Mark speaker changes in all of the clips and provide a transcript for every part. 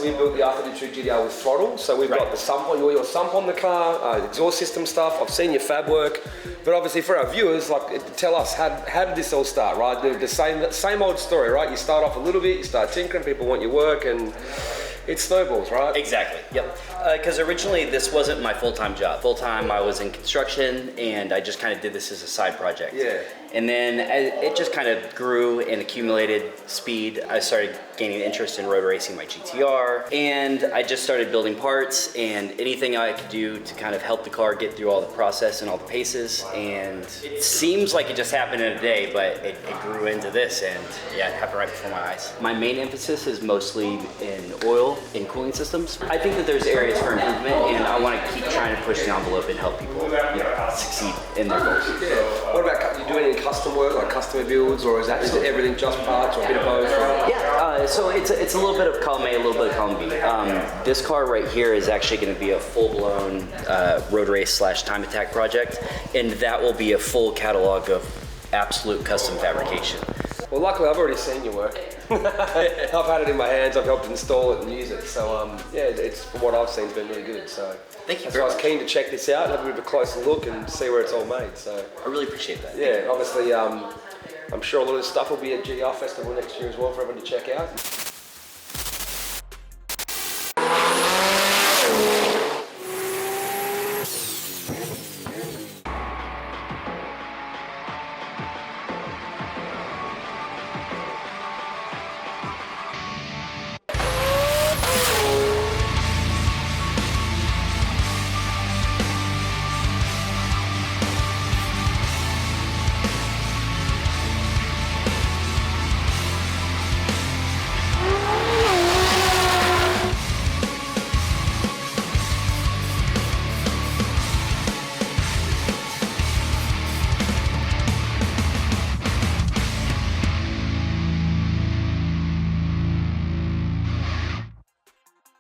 Speaker 1: obviously we built the R32 GTR with throttle, so we've got the sump on your sump on the car, exhaust system stuff. I've seen your fab work, but obviously for our viewers, like, tell us how did this all start, right? The same old story, right? You start off a little bit, you start tinkering, people want your work, and it snowballs, right?
Speaker 2: Exactly. Yep. Because originally this wasn't my full-time job. Full-time, I was in construction, and I just kind of did this as a side project.
Speaker 1: Yeah.
Speaker 2: And then it just kind of grew and accumulated speed. I started gaining interest in road racing my GTR, and I just started building parts and anything I could do to kind of help the car get through all the process and all the paces. And it seems like it just happened in a day, but it grew into this, and yeah, it happened right before my eyes. My main emphasis is mostly in oil and cooling systems. I think that there's areas for improvement, and I want to keep trying to push the envelope and help people succeed in their goals.
Speaker 1: Yeah. What about, you do any custom work, like custom builds, or is it everything just parts or a bit of both?
Speaker 2: Yeah, so it's a little bit of column A, a little bit of column B. This car right here is actually going to be a full-blown road race / time attack project, and that will be a full catalog of absolute custom fabrication.
Speaker 1: Well, luckily I've already seen your work. I've had it in my hands, I've helped install it and use it, so yeah, it's, from what I've seen, it's been really good. So
Speaker 2: thank you.
Speaker 1: So I was keen to check this out, have a bit of a closer look and see where it's all made. So
Speaker 2: I really appreciate that.
Speaker 1: Yeah, obviously I'm sure a lot of this stuff will be at GR Festival next year as well for everyone to check out.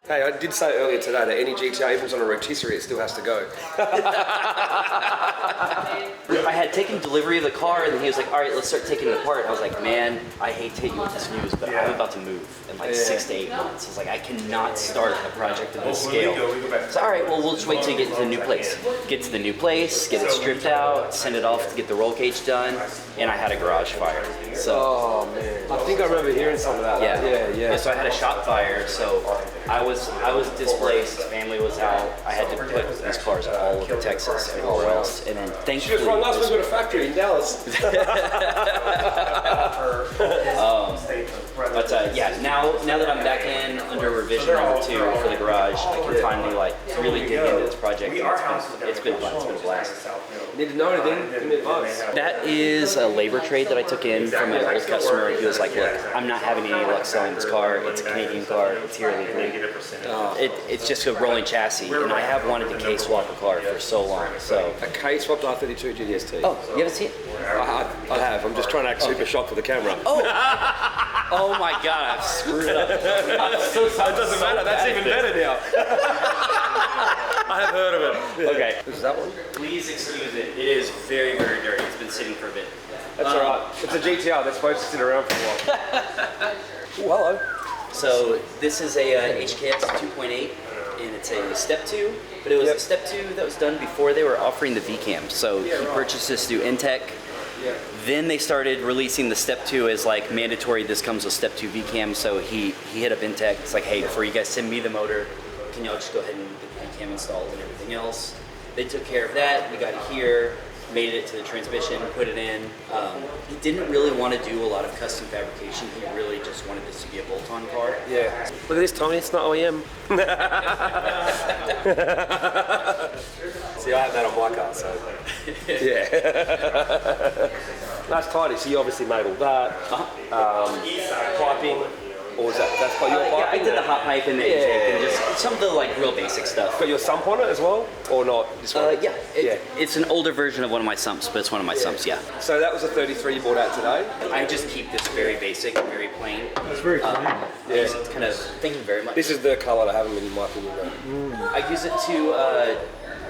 Speaker 1: Hey, I did say earlier today that any GTR, even if it's on a rotisserie, it still has to go.
Speaker 2: I had taken delivery of the car, and he was like, all right, let's start taking it apart. I was like, man, I hate to hit you with this news, but I'm about to move in like 6 to 8 months. I was like, I cannot start a project of this scale. So, all right, well, we'll just wait till you get to the new place. Get to the new place, get it stripped out, send it off to get the roll cage done, and I had a garage fire. So,
Speaker 1: oh, man. I think I remember hearing something about that. Yeah.
Speaker 2: So I had a shop fire, so I was displaced, family was out. I had to put these cars all over Texas and everywhere else, and then thankfully...
Speaker 1: Just run last week with a factory in Dallas.
Speaker 2: But yeah, now that I'm back in under revision number 2 for the garage, I can finally really dig into this project. It's been fun. It's been a blast.
Speaker 1: Need to know anything? Give me advice.
Speaker 2: That is a labor trade that I took in from an old customer. He was like, look, I'm not having any luck selling this car. It's a Canadian car. It's here legally. It's just a rolling chassis, and I have wanted to K-swap a car for so long. So
Speaker 1: a K-swapped R32 GTST.
Speaker 2: Oh, you haven't seen it?
Speaker 1: I have. I'm just trying to act super shocked for the camera.
Speaker 2: Oh my God, I've screwed up.
Speaker 1: It doesn't matter. That's even better now. I have heard of it. Yeah.
Speaker 2: Okay.
Speaker 1: Is that one?
Speaker 2: Please excuse it. It is very, very dirty. It's been sitting for a bit.
Speaker 1: That's all right. It's a GTR. They're supposed to sit around for a while. Ooh, hello.
Speaker 2: So this is a HKX 2.8, and it's a step 2, but it was a step 2 that was done before they were offering the VCAM. So he purchased this through Intech. Then they started releasing the step 2 as like mandatory. This comes with step 2 VCAM. So he hit up Intech. It's like, hey, before you guys send me the motor, can y'all just go ahead and get the VCAM installed and everything else? They took care of that. We got it here. Made it to the transmission, put it in. He didn't really want to do a lot of custom fabrication. He really just wanted this to be a bolt-on car.
Speaker 1: Yeah. Look at this, Tommy. It's not OEM. See, I have that on my car, so. Yeah. That's tidy. So you obviously made all that. Piping. Or was that's part your piping?
Speaker 2: Yeah, I did the hot pipe and the intake and just some of the real basic stuff.
Speaker 1: Got your sump on it as well, or not? This one?
Speaker 2: It's an older version of one of my sumps, but it's one of my sumps, yeah.
Speaker 1: So that was a 33 you bought out today?
Speaker 2: I just keep this very basic, very plain.
Speaker 1: It's very clean.
Speaker 2: Thank you very much.
Speaker 1: This is the colour I have them in my opinion.
Speaker 2: I use it to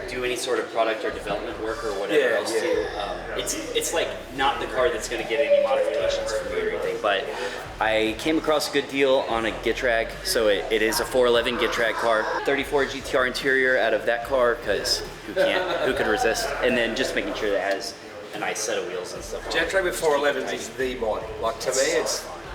Speaker 2: do any sort of product or development work or whatever else too. It's like not the car that's going to get any modifications from me or anything, but I came across a good deal on a Gitrag. So it is a 411 Gitrag car, 34 GTR interior out of that car, because who could resist? And then just making sure that it has a nice set of wheels and stuff.
Speaker 1: Gitrag with 411s is the mod. Like to me,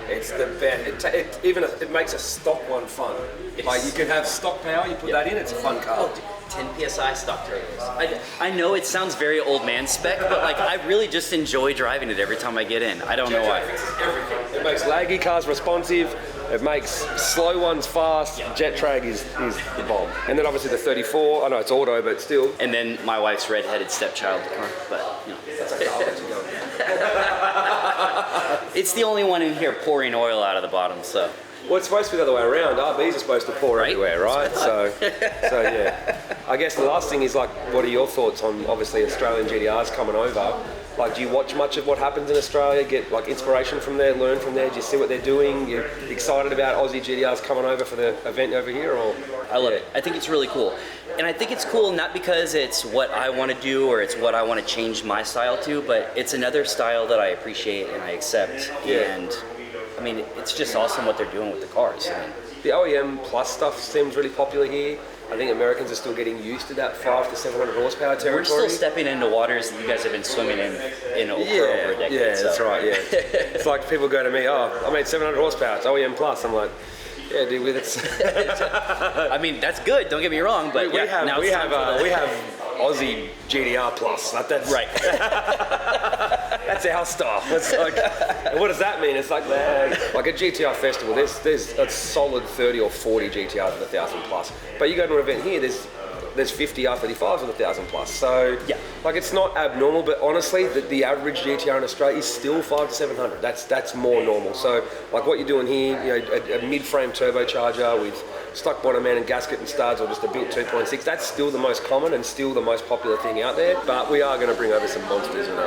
Speaker 1: it's the best. It makes a stock one fun. Like you can have stock power, you put that in, it's a fun car.
Speaker 2: 10 PSI stock turbos. I know it sounds very old man spec, but like I really just enjoy driving it every time I get in. I don't know why.
Speaker 1: Everything. It makes laggy cars responsive. It makes slow ones fast. Gitrag is the bomb. And then obviously the 34. I know it's auto, but still.
Speaker 2: And then my wife's redheaded stepchild car, but you know.
Speaker 1: That's okay. I'll let you go.
Speaker 2: It's the only one in here pouring oil out of the bottom, so.
Speaker 1: Well, it's supposed to be the other way around. RBs are supposed to pour everywhere, right? So yeah. I guess the last thing is like, what are your thoughts on obviously Australian GTRs coming over? Like, do you watch much of what happens in Australia? Get like inspiration from there, learn from there? Do you see what they're doing? You're excited about Aussie GTRs coming over for the event over here, or?
Speaker 2: I love it. I think it's really cool. And I think it's cool not because it's what I want to do or it's what I want to change my style to, but it's another style that I appreciate and I accept.
Speaker 1: Yeah.
Speaker 2: And I mean, it's just awesome what they're doing with the cars. I mean,
Speaker 1: the OEM Plus stuff seems really popular here. I think Americans are still getting used to that 500 to 700 horsepower territory.
Speaker 2: We're still stepping into waters that you guys have been swimming in for over a decade.
Speaker 1: Yeah, so. That's right, yeah. It's like people go to me, oh, I made 700 horsepower, it's OEM Plus. I'm like, yeah, dude, it's...
Speaker 2: I mean, that's good, don't get me wrong, but
Speaker 1: we have Aussie GTR Plus. That's
Speaker 2: right.
Speaker 1: That's our style. It's like, what does that mean? It's like a GTR festival. There's a solid 30 or 40 GTRs with 1,000 plus. But you go to an event here, there's 50 R35s with 1,000 plus. So like it's not abnormal, but honestly, the average GTR in Australia is still 500 to 700. That's more normal. So like what you're doing here, you know, a mid-frame turbocharger with stuck bottom end and gasket and studs, or just a built 2.6, that's still the most common and still the most popular thing out there. But we are going to bring over some monsters, and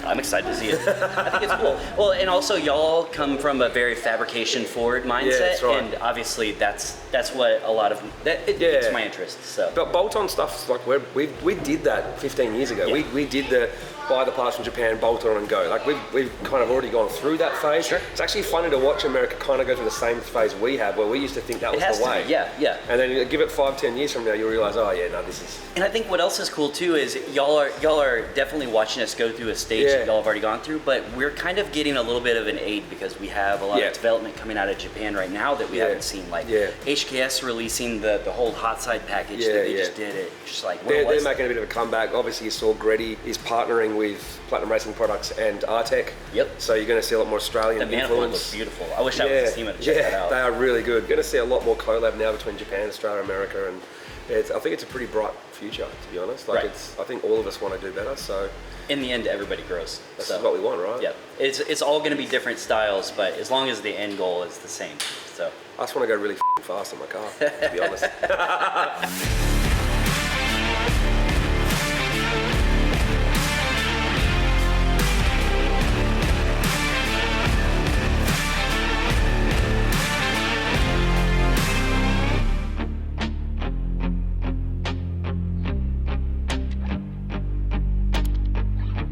Speaker 2: I'm excited to see it. I think it's cool. Well, and also y'all come from a very fabrication forward mindset,
Speaker 1: that's right.
Speaker 2: And obviously that's what a lot of it's my interest. So,
Speaker 1: but bolt-on stuff, like we did that 15 years ago.
Speaker 2: Yeah.
Speaker 1: We did the buy the parts from Japan, bolt on and go. Like we've kind of already gone through that phase.
Speaker 2: Sure.
Speaker 1: It's actually funny to watch America kind of go through the same phase we have, where we used to think that was the way.
Speaker 2: Yeah.
Speaker 1: And then you give it 5-10 years from now, you'll realize, oh yeah, no, this is.
Speaker 2: And I think what else is cool too is y'all are definitely watching us go through a stage that y'all have already gone through, but we're kind of getting a little bit of an aid because we have a lot of development coming out of Japan right now that we haven't seen. Like HKS releasing the whole hot side package that they just did it. Just like
Speaker 1: they're making a bit of a comeback. Obviously, you saw Greddy is partnering with Platinum Racing Products and Artec.
Speaker 2: Yep.
Speaker 1: So you're going to see a lot more Australian influence.
Speaker 2: The manifold looks beautiful. I wish I was the team to check that out.
Speaker 1: They are really good. Going to see a lot more collab now between Japan, Australia, America, and I think it's a pretty bright future, to be honest. Like I think all of us want to do better. So
Speaker 2: in the end, everybody grows.
Speaker 1: That's what we want, right?
Speaker 2: Yeah. It's all going to be different styles, but as long as the end goal is the same. So
Speaker 1: I just want to go really fast in my car, to be honest.